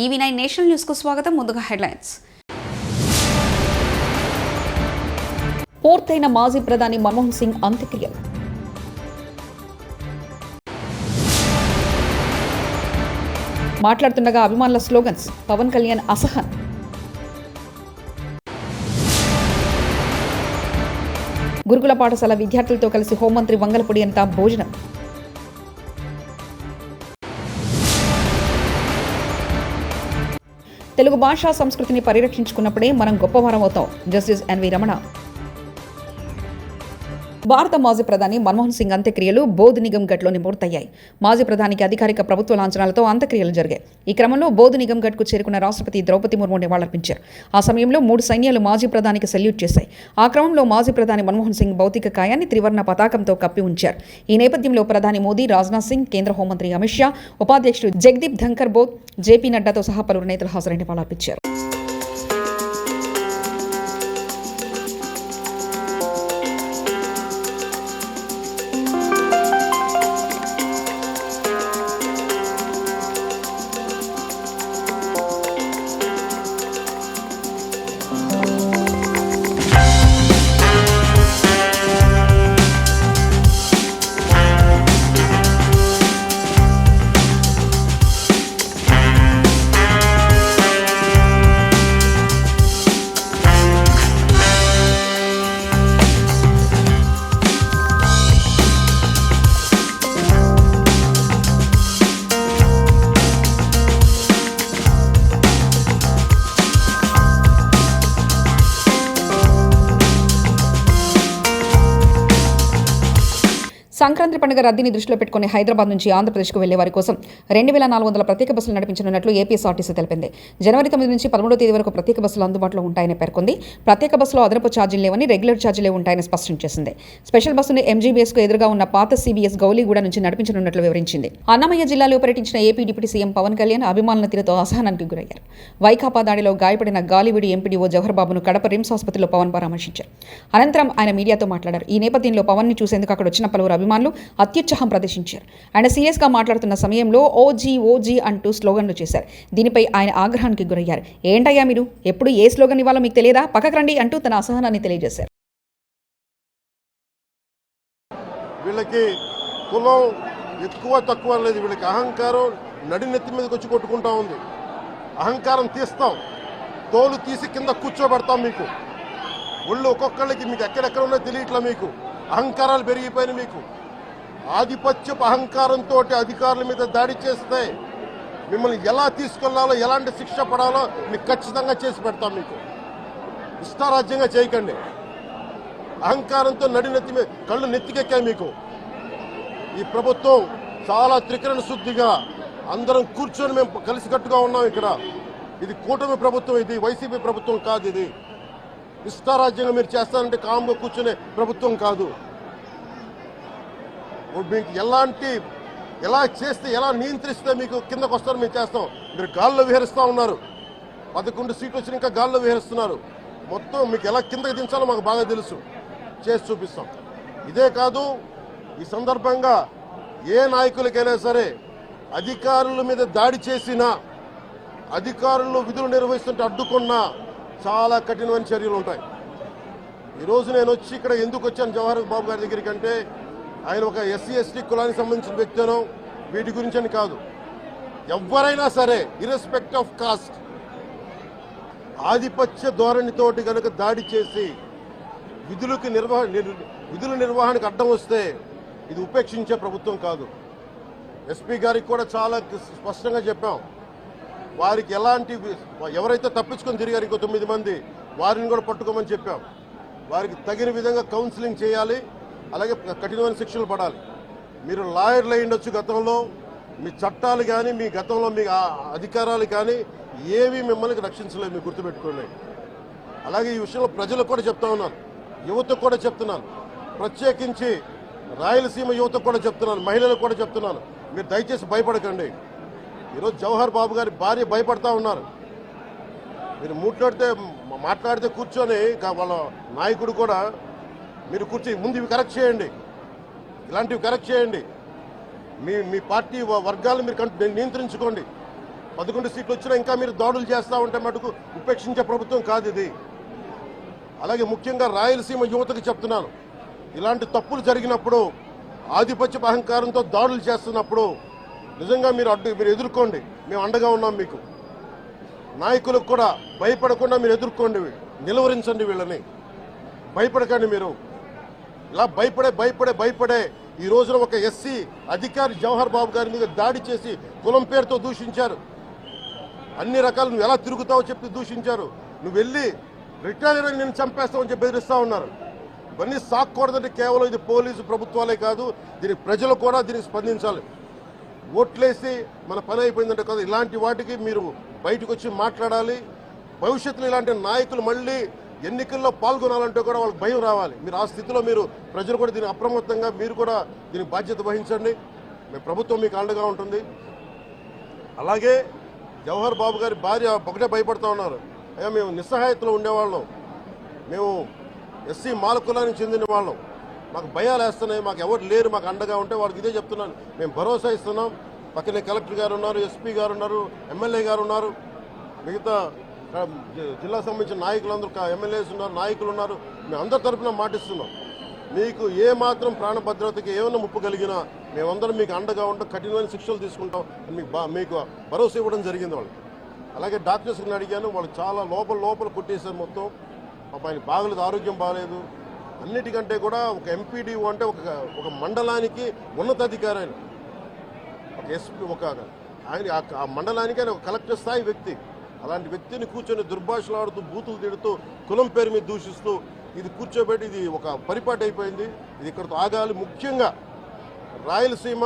EV9 national news కు స్వాగతం. ముందుగా హెడ్లైన్స్. పూర్తయిన మాజీ ప్రధాని మన్మోహన్ సింగ్ అంత్యక్రియలు. మాట్లాడుతుండగా అభిమానుల స్లోగన్స్. పవన్ కళ్యాణ్ అసహన్. గురుకుల పాఠశాల విద్యార్థులతో కలిసి హోంమంత్రి వంగలపూడి అనిత భోజనం. తెలుగు భాషా సంస్కృతిని పరిరక్షించుకున్నప్పుడే మనం గొప్పవారం అవుతాం. Justice NV Ramana. భారత మాజీ ప్రధాని మన్మోహన్ సింగ్ అంత్యక్రియలు బోధ్ నిగమ్ ఘట్లోని పూర్తయ్యాయి. మాజీ ప్రధానికి అధికారిక ప్రభుత్వ లాంఛనాలతో అంత్యక్రియలు జరిగాయి. ఈ క్రమంలో బోధ్ నిగమ్ ఘట్కు చేరుకున్న రాష్ట్రపతి ద్రౌపది ముర్ము నివాళులర్పించారు. ఆ సమయంలో 3 సైన్యాలు మాజీ ప్రధానికి సెల్యూట్ చేశాయి. ఆ క్రమంలో మాజీ ప్రధాని మన్మోహన్ సింగ్ భౌతిక కాయాన్ని త్రివర్ణ పతాకంతో కప్పి ఉంచారు. ఈ నేపథ్యంలో ప్రధాని మోదీ, రాజ్నాథ్ సింగ్, కేంద్ర హోంమంత్రి అమిత్ షా, ఉపాధ్యక్షుడు జగదీప్ ధంకర్ బోధ్, జేపీ నడ్డాతో సహా పలువురు నేతలు హాజరై నివాళులర్పించారు. సంక్రాంతి పండుగ రద్దీని దృష్టిలో పెట్టుకుని హైదరాబాద్ నుంచి ఆంధ్రప్రదేశ్కు వెళ్లే వారి కోసం 2400 ప్రత్యేక బస్సులు నడిపించనున్నట్లు ఏపీఎస్ఆర్టీసీ తెలిపింది. జనవరి 9 నుంచి 13వ తేదీ వరకు ప్రత్యేక బస్సులు అందుబాటులో ఉంటాయని పేర్కొంది. ప్రత్యేక బస్సులో అదనపు ఛార్జీలు లేవని, రెగ్యులర్ ఛార్జీలే ఉంటాయని స్పష్టం చేసింది. స్పెషల్ బస్సును ఎంజీబీఎస్కు ఎదురుగా ఉన్న పాత CBS గౌలీగూడ నుంచి నడిపించనున్నట్లు వివరించింది. అన్నమయ్య జిల్లాలో పర్యటించిన AP deputy CM Pawan Kalyan అభిమానుల తీరుతో అసహనానికి గురయ్యారు. వైకాపా దాడిలో గాయపడిన గాలివిడి ఎంపీడీఓ జవహర్ బాబును కడప రిమ్స్ ఆసుపత్రిలో పవన్ పరామర్శించారు. అనంతరం ఆయన మీడియాతో మాట్లాడారు. ఈ నేపథ్యంలో పవన్ ని చూసేందుకు అక్కడ వచ్చిన పలువురు అభిమానులు అత్యుత్సాహం ప్రదర్శించారు. ఆయన సీరియస్ గా మాట్లాడుతున్న సమయంలో ఓజీ అంటూ స్లోగన్లు చేశారు. దీనిపై ఆయన ఆగ్రహానికి గురయ్యారు. ఏంటయ్యా మీరు, ఎప్పుడు ఏ స్లోగన్ ఇవ్వాలో మీకు తెలియదా, పక్కకు రండి అంటూ తన అసహనాన్ని తెలియజేశారు. వీళ్ళకి కులం ఎక్కువ తక్కువ లేదు, వీళ్ళకి అహంకారం నడినెత్తి మీదకి వచ్చి కొట్టుకుంటా ఉంది. అహంకారం తీస్తాం, తోలు తీసి కింద కూర్చోబెడతాం. మీకు ఒళ్ళు ఒక్కొక్కళ్ళకి మీకు ఎక్కడెక్కడ ఉన్నో తెలియట్లా. మీకు అహంకారాలు పెరిగిపోయినాయి. మీకు ఆధిపత్యపు అహంకారంతో అధికారుల మీద దాడి చేస్తే మిమ్మల్ని ఎలా తీసుకెళ్లాలో, ఎలాంటి శిక్ష పడాలో మీకు ఖచ్చితంగా చేసి పెడతాం. మీకు ఇష్టారాజ్యంగా చేయకండి. అహంకారంతో నడినెత్తి మీద కళ్ళు నెత్తికెక్కాయి. మీకు ఈ ప్రభుత్వం చాలా త్రికరణ శుద్ధిగా అందరం కూర్చొని మేము కలిసికట్టుగా ఉన్నాం. ఇక్కడ ఇది కూటమి ప్రభుత్వం, ఇది వైసీపీ ప్రభుత్వం కాదు. ఇది ఇష్టారాజ్యంగా మీరు చేస్తారంటే కామ్గా కూర్చునే ప్రభుత్వం కాదు. మీకు ఎలా చేస్తే, ఎలా నియంత్రిస్తే మీకు కిందకు వస్తారో మేము చేస్తాం. మీరు గాల్లో విహరిస్తూ ఉన్నారు. 11 సీట్లు వచ్చి ఇంకా గాల్లో విహరిస్తున్నారు. మొత్తం మీకు ఎలా కిందకి దించాలో మాకు బాగా తెలుసు, చేసి చూపిస్తాం. ఇదే కాదు, ఈ సందర్భంగా ఏ నాయకులకైనా సరే అధికారుల మీద దాడి చేసినా, అధికారులు విధులు నిర్వహిస్తుంటే అడ్డుకున్నా చాలా కఠినమైన చర్యలు ఉంటాయి. ఈరోజు నేను వచ్చి ఇక్కడ ఎందుకు వచ్చాను జవహర్ బాబు గారి దగ్గరికి అంటే, ఆయన ఒక SC/ST కులానికి సంబంధించిన వ్యక్తినో వీటి గురించి అని కాదు. ఎవరైనా సరే ఇర్రెస్పెక్ట్ ఆఫ్ కాస్ట్ ఆధిపత్య ధోరణితోటి కనుక దాడి చేసి విధుల నిర్వహణకు అడ్డం వస్తే ఇది ఉపేక్షించే ప్రభుత్వం కాదు. ఎస్పీ గారికి కూడా చాలా స్పష్టంగా చెప్పాం. వారికి ఎవరైతే తప్పించుకొని తిరిగారు ఇంకో 9 మంది, వారిని కూడా పట్టుకోమని చెప్పాం. వారికి తగిన విధంగా కౌన్సిలింగ్ చేయాలి, అలాగే కఠినమైన శిక్షలు పడాలి. మీరు లాయర్లు అయ్యుండొచ్చు గతంలో, మీ చట్టాలు కానీ, మీ గతంలో మీ అధికారాలు కానీ ఏవి మిమ్మల్ని రక్షించలేదు, మీరు గుర్తుపెట్టుకోండి. అలాగే ఈ విషయంలో ప్రజలకు కూడా చెప్తా ఉన్నాను, యువతకు కూడా చెప్తున్నాను, ప్రత్యేకించి రాయలసీమ యువతకు కూడా చెప్తున్నాను, మహిళలకు కూడా చెప్తున్నాను, మీరు దయచేసి భయపడకండి. ఈరోజు జవహర్ బాబు గారి భార్య భయపడతా ఉన్నారు. మీరు మాట్లాడితే కూర్చొని వాళ్ళ నాయకుడు కూడా మీరు కూర్చొని ముందు ఇవి కరెక్ట్ చేయండి, ఇలాంటివి కరెక్ట్ చేయండి, మీ పార్టీ వర్గాలను మీరు నియంత్రించుకోండి. 11 సీట్లు వచ్చినా ఇంకా మీరు దాడులు చేస్తూ ఉంటే మటుకు ఉపేక్షించే ప్రభుత్వం కాదు ఇది. అలాగే ముఖ్యంగా రాయలసీమ యువతకు చెప్తున్నాను, ఇలాంటి తప్పులు జరిగినప్పుడు ఆధిపత్య అహంకారంతో దాడులు చేస్తున్నప్పుడు నిజంగా మీరు ఎదుర్కోండి, మేము అండగా ఉన్నాం మీకు. నాయకులకు కూడా భయపడకుండా మీరు ఎదుర్కోండి, నిలువరించండి వీళ్ళని, భయపడకండి. మీరు ఇలా భయపడే ఈ రోజున ఒక ఎస్సీ అధికారి జవహర్ బాబు గారి మీద దాడి చేసి కులం పేరుతో దూషించారు. అన్ని రకాలు నువ్వు ఎలా తిరుగుతావో చెప్పి దూషించారు. నువ్వు వెళ్ళి రిటైర్ అని నేను చంపేస్తావని చెప్పి బెదిరిస్తా ఉన్నారు. ఇవన్నీ సాక్కూడదంటే కేవలం ఇది పోలీసు ప్రభుత్వాలే కాదు, దీనికి ప్రజలు కూడా దీనికి స్పందించాలి. ఓట్లేసి మన పని అయిపోయిందంటే కాదు, ఇలాంటి వాటికి మీరు బయటకు వచ్చి మాట్లాడాలి. భవిష్యత్తులో ఇలాంటి నాయకులు మళ్ళీ ఎన్నికల్లో పాల్గొనాలంటే కూడా వాళ్ళకి భయం రావాలి. మీరు ఆ స్థితిలో ప్రజలు కూడా దీనికి అప్రమత్తంగా మీరు కూడా దీనికి బాధ్యత వహించండి. ప్రభుత్వం మీకు అండగా ఉంటుంది. అలాగే జవహర్ బాబు గారి భార్య ఒకటే భయపడుతూ ఉన్నారు, అయ్యా మేము నిస్సహాయతలో ఉండేవాళ్ళం, మేము ఎస్సీ మాల కులానికి చెందిన వాళ్ళం, మాకు భయాలు వేస్తున్నాయి, మాకు ఎవరు లేరు మాకు అండగా ఉంటే వాళ్ళకి ఇదే చెప్తున్నాను. మేము భరోసా ఇస్తున్నాం. పక్కనే కలెక్టర్ గారు ఉన్నారు, ఎస్పీ గారు ఉన్నారు, ఎమ్మెల్యే గారు ఉన్నారు, మిగతా జిల్లా సంబంధించిన నాయకులందరూ ఎమ్మెల్యేస్ ఉన్నారు, నాయకులు ఉన్నారు. మేము అందరి తరఫున మాటిస్తున్నాం, మీకు ఏ మాత్రం ప్రాణ భద్రతకి ఏమైనా ముప్పు కలిగినా మేమందరం మీకు అండగా ఉంటాం, కఠినమైన శిక్షలు తీసుకుంటాం అని మీకు భరోసా ఇవ్వడం జరిగింది వాళ్ళకి. అలాగే డాక్టర్స్ని అడిగాను, వాళ్ళు చాలా లోపల కొట్టేశారు మొత్తం. ఆయన బాగలేదు, ఆరోగ్యం బాగలేదు. అన్నిటికంటే కూడా ఒక ఎంపీడీఓ అంటే ఒక మండలానికి ఉన్నతాధికారి ఆయన, ఒక ఎస్పీ, ఆయన ఆ మండలానికి ఆయన ఒక కలెక్టర్ స్థాయి వ్యక్తి. అలాంటి వ్యక్తిని కూర్చొని దుర్భాషలాడుతూ బూతులు తిడుతూ కులం పేరు మీద దూషిస్తూ ఇది కూర్చోబెట్టి ఇది ఒక పరిపాటి అయిపోయింది. ఇది ఇక్కడతో ఆగాలి. ముఖ్యంగా రాయలసీమ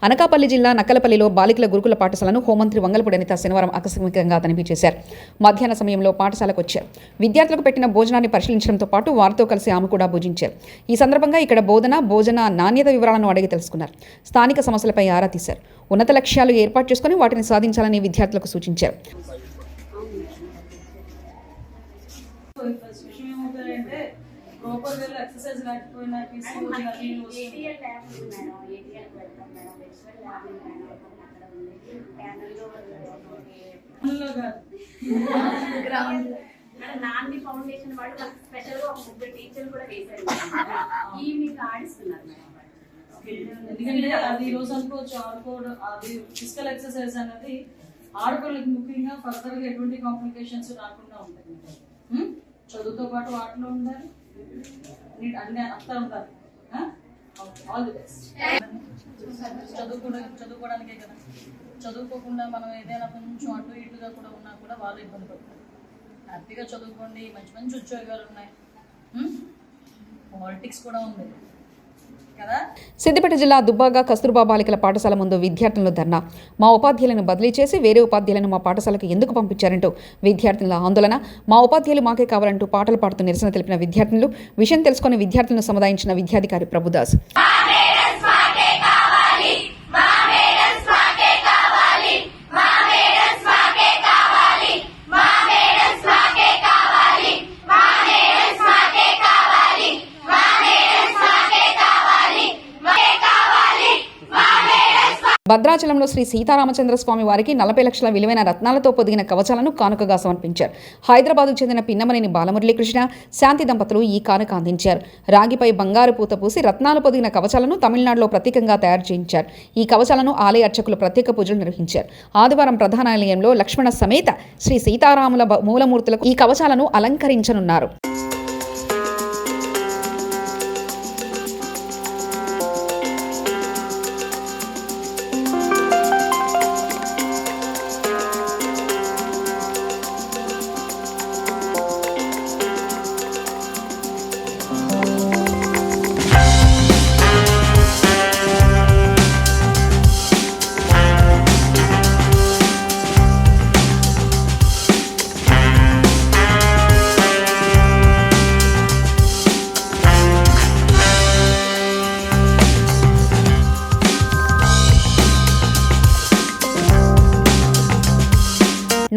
అనకాపల్లి జిల్లా నక్కలపల్లిలో బాలికల గురుకుల పాఠశాలను హోంమంత్రి వంగలపూడి అనిత శనివారం ఆకస్మికంగా తనిఖీ చేశారు. మధ్యాహ్న సమయంలో పాఠశాలకు వచ్చారు. విద్యార్థులకు పెట్టిన భోజనాన్ని పరిశీలించడంతో పాటు వారితో కలిసి ఆమె కూడా భోజించారు. ఈ సందర్భంగా ఇక్కడ భోజన నాణ్యత వివరాలను అడిగి తెలుసుకున్నారు. స్థానిక సమస్యలపై ఆరా తీశారు. ఉన్నత లక్ష్యాలు ఏర్పాటు చేసుకుని వాటిని సాధించాలని విద్యార్థులకు సూచించారు. ప్రాపర్ వేలో ఎక్సర్సైజ్ లేకపోయినా నాంది ఫౌండేషన్ వాళ్ళు స్పెషల్ గా ఒక 3 టీచర్లు కూడా వేశారు. ఈవినింగ్ ఆడిస్తున్నారు. ఎందుకంటే అది ఈ రోజు అనుకోవచ్చు ఆడుకోవడం, అది ఫిజికల్ ఎక్సర్సైజ్ అనేది ఆడుకోవడానికి ముఖ్యంగా ఫర్దర్ గా ఎటువంటి కాంప్లికేషన్స్ రాకుండా ఉంటాయి. చదువుతో పాటు వాటిలో ఉండాలి, అన్ని అంతా ఉండాలి. All the best. చదువుకోవడానికే కదా, చదువుకోకుండా మనం ఏదైనా కొంచెం అటు ఇటుగా కూడా ఉన్నా కూడా వాళ్ళు ఇబ్బంది పడతారు. హ్యాపీగా చదువుకోండి, మంచి మంచి ఉద్యోగాలు ఉన్నాయి, పాలిటిక్స్ కూడా ఉంది కదా. సిద్దిపేట జిల్లా దుబ్బాక కస్తూర్బా బాలికల పాఠశాల ముందు విద్యార్థులు ధర్నా. మా ఉపాధ్యాయులను బదిలీ చేసి వేరే ఉపాధ్యాయులను మా పాఠశాలకు ఎందుకు పంపించారంటూ విద్యార్థుల ఆందోళన. మా ఉపాధ్యాయులు మాకే కావాలంటూ పాటలు పాడుతూ నిరసన తెలిపిన విద్యార్థులు. విషయం తెలుసుకుని విద్యార్థులను సముదాయించిన విద్యాధికారి ప్రభుదాస్. భద్రాచలంలో శ్రీ సీతారామచంద్ర స్వామి వారికి 40 లక్షల విలువైన రత్నాలతో పొదిగిన కవచాలను కానుకగా సమర్పించారు. హైదరాబాద్కు చెందిన పిన్నమనేని బాలమురళీకృష్ణ శాంతి దంపతులు ఈ కానుక అందించారు. రాగిపై బంగారు పూత పూసి రత్నాలు పొదిగిన కవచాలను తమిళనాడులో ప్రత్యేకంగా తయారు చేయించారు. ఈ కవచాలను ఆలయ అర్చకులు ప్రత్యేక పూజలు నిర్వహించారు. ఆదివారం ప్రధానాలయంలో లక్ష్మణ సమేత శ్రీ సీతారాముల మూలమూర్తులకు ఈ కవచాలను అలంకరించనున్నారు.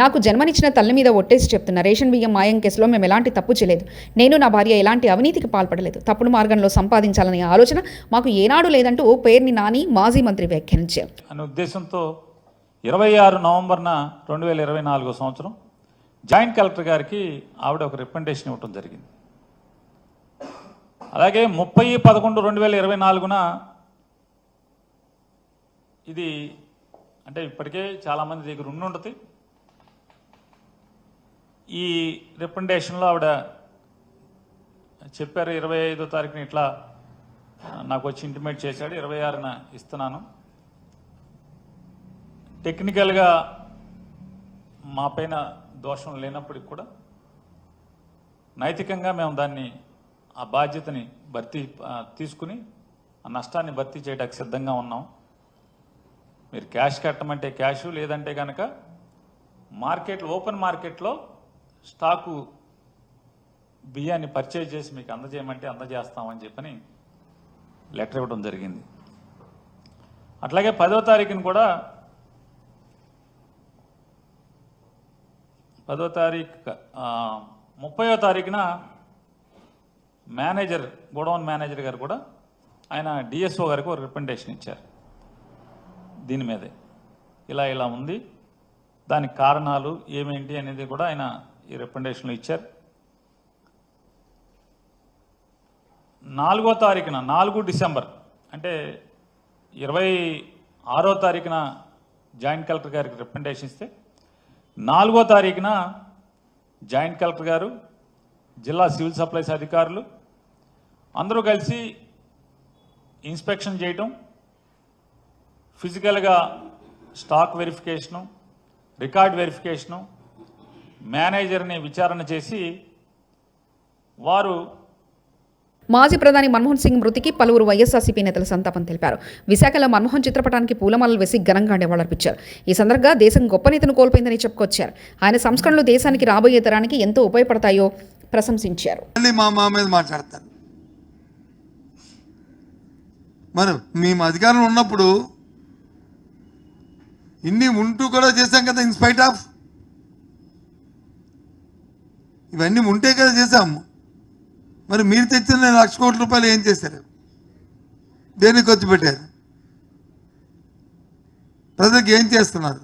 నాకు జన్మనిచ్చిన తల్లి మీద ఒట్టేసి చెప్తున్న రేషన్ బియ్యం మాయం కేసులో మేము ఎలాంటి తప్పు చేయలేదు. నేను నా భార్య ఎలాంటి అవినీతికి పాల్పడలేదు. తప్పుడు మార్గంలో సంపాదించాలనే ఆలోచన మాకు ఏనాడు లేదంటూ పేర్ని నాని మాజీ మంత్రి వ్యాఖ్యానించారు. అనే ఉద్దేశంతో 26 నవంబర్న 2024 సంవత్సరం జాయింట్ కలెక్టర్ గారికి ఆవిడ ఒక రికమెండేషన్ ఇవ్వటం జరిగింది. అలాగే 30/11/2024న ఇది అంటే ఇప్పటికే చాలామంది దగ్గర ఉండుంటుంది. ఈ రికమెండేషన్లో ఆవిడ చెప్పారు 25వ తారీఖున ఇట్లా నాకు వచ్చి ఇంటిమేట్ చేశాడు, 26న ఇస్తున్నాను. టెక్నికల్గా మా పైన దోషం లేనప్పటికి కూడా నైతికంగా మేము దాన్ని ఆ బాధ్యతని తీసుకుని ఆ నష్టాన్ని భర్తీ చేయడానికి సిద్ధంగా ఉన్నాం. మీరు క్యాష్ కట్టమంటే క్యాషు, లేదంటే కనుక మార్కెట్లో ఓపెన్ మార్కెట్లో స్టాకు బియ్యాన్ని పర్చేజ్ చేసి మీకు అందజేయమంటే అందజేస్తామని చెప్పని లెటర్ ఇవ్వడం జరిగింది. అట్లాగే 10వ తారీఖున కూడా 10వ తారీఖు 30వ తారీఖున మేనేజర్ గోడౌన్ మేనేజర్ గారు కూడా ఆయన డిఎస్ఓ గారికి ఒక రికమెండేషన్ ఇచ్చారు. దీని మీదే ఇలా ఉంది, దానికి కారణాలు ఏమేంటి అనేది కూడా ఆయన ఈ రికమెండేషన్లో ఇచ్చారు. 4వ తారీఖున 4 డిసెంబర్ అంటే 26వ తారీఖున జాయింట్ కలెక్టర్ గారికి రికమెండేషన్ ఇస్తే 4వ తారీఖున జాయింట్ కలెక్టర్ గారు, జిల్లా సివిల్ సప్లైస్ అధికారులు అందరూ కలిసి ఇన్స్పెక్షన్ చేయటం, ఫిజికల్గా స్టాక్ వెరిఫికేషను, రికార్డ్ వెరిఫికేషను, మేనేజర్ని విచారణ చేసి వారు మాజీ ప్రధాని మన్మోహన్ సింగ్ మృతికి పలువురు వైఎస్ఆర్సీపీ నేతలు సంతాపం తెలిపారు. విశాఖలో మన్మోహన్ చిత్రపటానికి పూలమాలలు వేసి ఘనంగా నివాళులర్పించారు. ఈ సందర్భంగా దేశం గొప్ప నేతను కోల్పోయిందని చెప్పుకొచ్చారు. ఆయన సంస్కరణలు దేశానికి రాబోయే తరానికి ఎంతో ఉపయోగపడతాయో ప్రశంసించారు. మా మీద మాట్లాడతారు. మనం మేము అధికారంలో ఉన్నప్పుడు ఇన్ని ఉంటూ కూడా చేశాం కదా, ఇన్స్పైట్ ఆఫ్ ఇవన్నీ ఉంటే కదా చేశాము. మరి మీరు తెచ్చిన ₹1,00,000 కోట్ల ఏం చేశారు? దేనికి ఖర్చు పెట్టారు? ప్రజలకు ఏం చేస్తున్నారు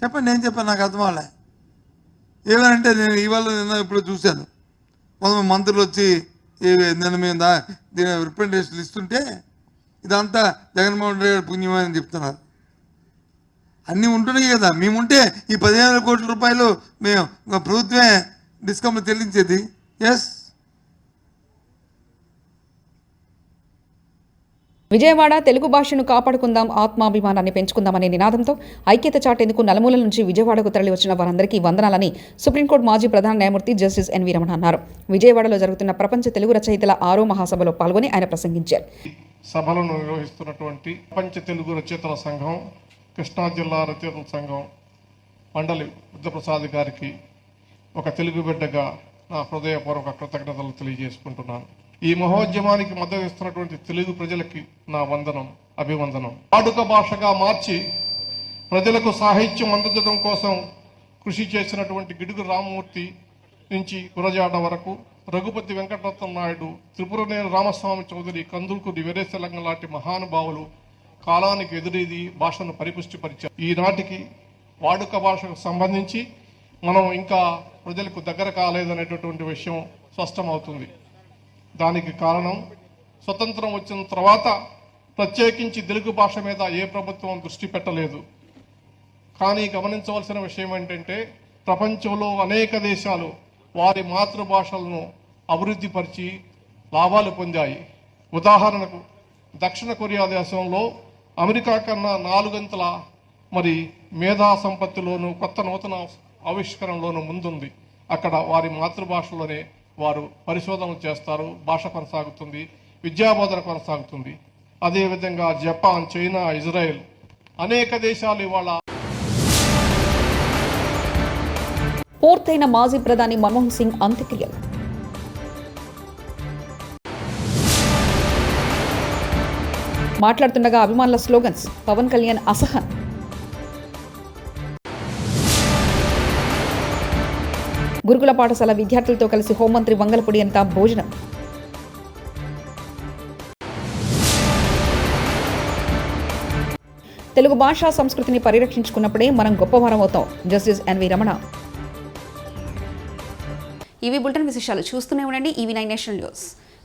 చెప్పండి. నేను చెప్పాను, నాకు అర్థం అవ్వలే. ఏమనంటే నేను ఇవాళ నిన్న ఇప్పుడు చూశాను, కొంతమంది మంత్రులు వచ్చి నేను మేము దీని రిప్రజెంటేషన్ ఇస్తుంటే ఇదంతా జగన్మోహన్ రెడ్డి గారి పుణ్యమని చెప్తున్నారు. అన్నీ ఉంటున్నాయి కదా. మేముంటే ఈ ₹15,000 కోట్ల మేము ప్రభుత్వమే డిస్కమ్లు చెల్లించేది. ఎస్. విజయవాడ తెలుగు భాషను కాపాడుకుందాం, ఆత్మాభిమానాన్ని పెంచుకుందామనే నినాదంతో ఐక్యత చాటేందుకు నలుమూలల నుంచి విజయవాడకు తరలి వచ్చిన వారందరికీ వందనాలని సుప్రీంకోర్టు మాజీ ప్రధాన న్యాయమూర్తి జస్టిస్ ఎన్వి రమణ అన్నారు. విజయవాడలో జరుగుతున్న ప్రపంచ తెలుగు రచయితల 6వ మహాసభలో పాల్గొని ఆయన ప్రసంగించారు. సభలను నిర్వహిస్తున్నటువంటి ప్రపంచ తెలుగు రచయితల సంఘం, కృష్ణా జిల్లా రచయితల సంఘం మండలి బుద్ధప్రసాద్ గారికి ఒక తెలుగు బిడ్డగా నా హృదయపూర్వక కృతజ్ఞతలు తెలియజేసుకుంటున్నాను. ఈ మహోద్యమానికి మద్దతు ఇస్తున్నటువంటి తెలుగు ప్రజలకి నా వందనం, అభివందనం. వాడుక భాషగా మార్చి ప్రజలకు సాహిత్యం అందించడం కోసం కృషి చేసినటువంటి గిడుగు రామమూర్తి నుంచి గురజాడ వరకు, రఘుపతి వెంకటరత్న నాయుడు, త్రిపురనేని రామస్వామి చౌదరి, కందుకూరి వీరేశలింగం లాంటి మహానుభావులు కాలానికి ఎదురీది భాషను పరిపుష్టిపరిచారు. ఈనాటికి వాడుక భాషకు సంబంధించి మనం ఇంకా ప్రజలకు దగ్గర కాలేదనేటటువంటి విషయం స్పష్టమవుతుంది. దానికి కారణం స్వతంత్రం వచ్చిన తర్వాత ప్రత్యేకించి తెలుగు భాష మీద ఏ ప్రభుత్వం దృష్టి పెట్టలేదు. కానీ గమనించవలసిన విషయం ఏంటంటే ప్రపంచంలో అనేక దేశాలు వారి మాతృభాషలను అభివృద్ధిపరిచి లాభాలు పొందాయి. ఉదాహరణకు దక్షిణ కొరియా దేశంలో అమెరికా కన్నా 4 అంతల మేధా సంపత్తిలోను కొత్త నూతన ఆవిష్కరణలోనూ ముందుంది. అక్కడ వారి మాతృభాషలోనే వారు పరిశోధనలు చేస్తారు, భాష కొనసాగుతుంది, విద్యాబోధన కొనసాగుతుంది. అదేవిధంగా జపాన్, చైనా, ఇజ్రాయెల్ అనేక దేశాలు ఇవాళ. పూర్తయిన మాజీ ప్రధాని మన్మోహన్ సింగ్ అంత్యక్రియలు. మాట్లాడుతుండగా అభిమానుల స్లోగన్స్, పవన్ కళ్యాణ్ అసహన్. గురుకుల పాఠశాల విద్యార్థులతో కలిసి హోంమంత్రి వంగలపూడి అంతా భోజనం. తెలుగు భాషా సంస్కృతిని పరిరక్షించుకున్నప్పుడే మనం గొప్పవారం అవుతాం. Justice NV Ramana. ఇవి బులెటిన్ విశేషాలు. చూస్తూనే ఉండండి EV9 నేషనల్ న్యూస్.